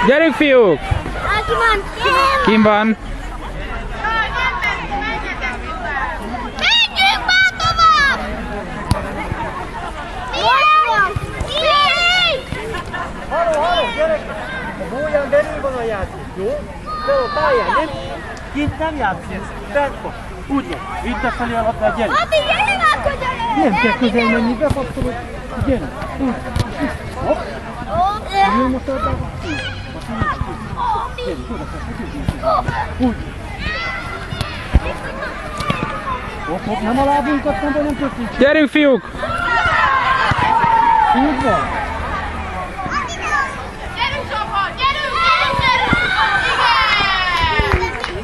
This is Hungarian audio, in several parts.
Gyerünk, fiúk! Kim van? Menjünk már tovább! Halló, gyerekek! A bóján belül van a játék, jó? De a pályán nem, kint nem játszik, bent van. Úgy van, vidd felé a labdát, gyere! Adi, gyere már közelebb! Nem kell közel menni, befaktorod, gyere! Úgy, hopp! Jó, most adják a szív. Gyere, oda kell, úgy. Hopp, hopp, nem a lábunkat, nem történt. Gyerünk, fiúk! Úgy van. Gyerünk, Zsomban! Gyerünk, gyerünk, gyerünk!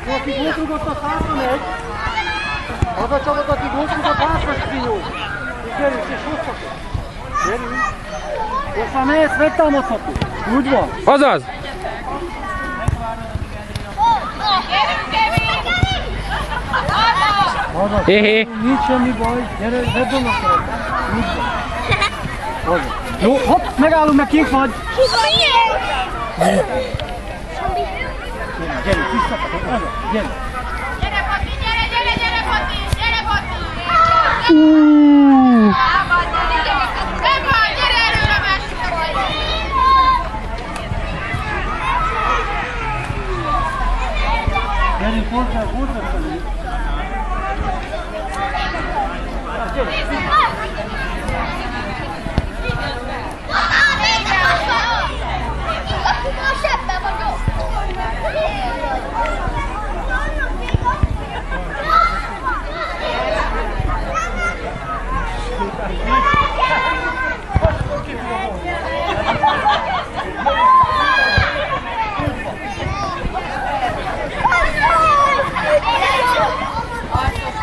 Igen! Aki gólt rúgott, az hátra megy. Az a csapat, aki gólt rúgott, hátra spinyol. Gyerünk, és hozzatok. Gyerünk. És ha mehetsz, megtámadható. Úgy van. Azaz! Gyerünk, Kevin! Azaz. Héhé! Nincs semmi baj. Gyere, vedd onnan szeretet. Úgy van. Azaz. Jó, hopp, megállunk, meg kint vagy. Gyere, visszapadok, azaz. Gyere. Gyere, Pati, gyere, gyere, gyere, Pati! Gyere, Pati! Nem van, gyere előre, másik vagy! Gyerünk hozzá, hozzá felé. Gyere.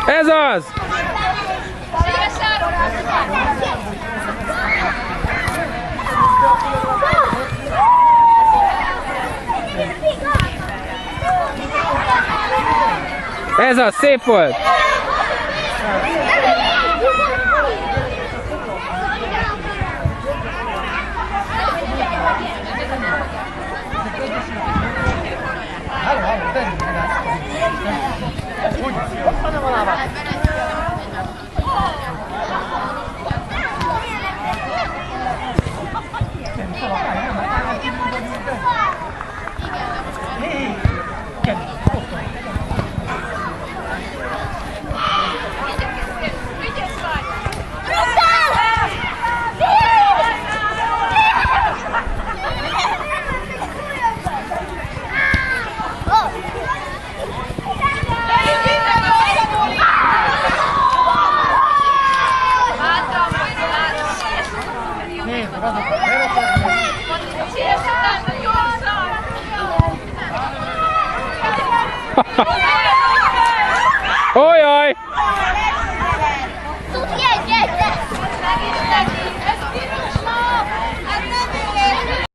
Ez az! Ez az, szép volt! Ojaj!